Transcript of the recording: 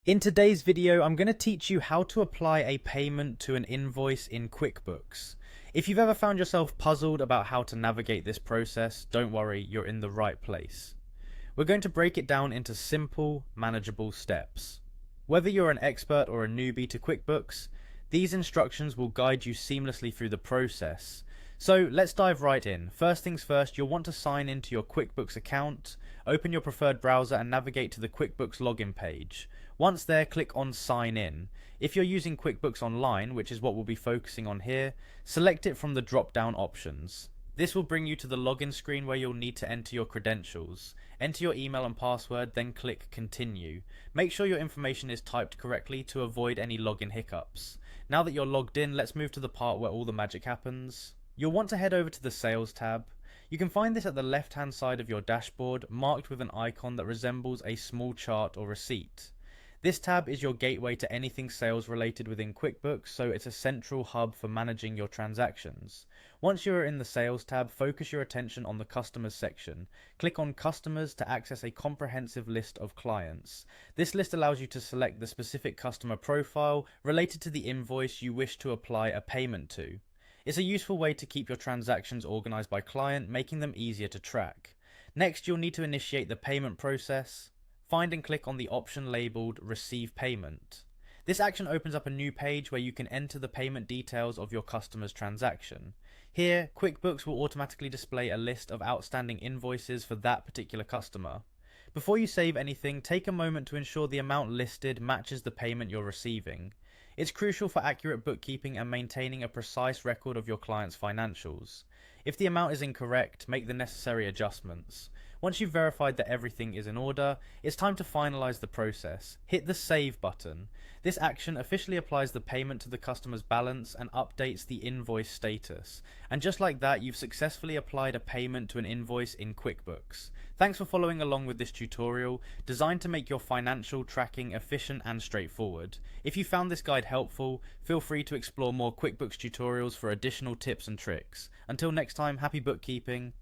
In today's video, I'm going to teach you how to apply a payment to an invoice in QuickBooks. If you've ever found yourself puzzled about how to navigate this process, don't worry, you're in the right place. We're going to break it down into simple, manageable steps. Whether you're an expert or a newbie to QuickBooks, these instructions will guide you seamlessly through the process. So let's dive right in. First things first, you'll want to sign into your QuickBooks account, open your preferred browser and navigate to the QuickBooks login page. Once there, click on Sign In. If you're using QuickBooks Online, which is what we'll be focusing on here, select it from the drop-down options. This will bring you to the login screen where you'll need to enter your credentials. Enter your email and password, then click Continue. Make sure your information is typed correctly to avoid any login hiccups. Now that you're logged in, let's move to the part where all the magic happens. You'll want to head over to the Sales tab. You can find this at the left-hand side of your dashboard, marked with an icon that resembles a small chart or receipt. This tab is your gateway to anything sales related within QuickBooks, so it's a central hub for managing your transactions. Once you are in the Sales tab, focus your attention on the Customers section. Click on Customers to access a comprehensive list of clients. This list allows you to select the specific customer profile related to the invoice you wish to apply a payment to. It's a useful way to keep your transactions organized by client, making them easier to track. Next, you'll need to initiate the payment process. Find and click on the option labeled Receive Payment. This action opens up a new page where you can enter the payment details of your customer's transaction. Here, QuickBooks will automatically display a list of outstanding invoices for that particular customer. Before you save anything, take a moment to ensure the amount listed matches the payment you're receiving. It's crucial for accurate bookkeeping and maintaining a precise record of your client's financials. If the amount is incorrect, make the necessary adjustments. Once you've verified that everything is in order, it's time to finalize the process. Hit the Save button. This action officially applies the payment to the customer's balance and updates the invoice status. And just like that, you've successfully applied a payment to an invoice in QuickBooks. Thanks for following along with this tutorial, designed to make your financial tracking efficient and straightforward. If you found this guide helpful, feel free to explore more QuickBooks tutorials for additional tips and tricks. Until next time, happy bookkeeping.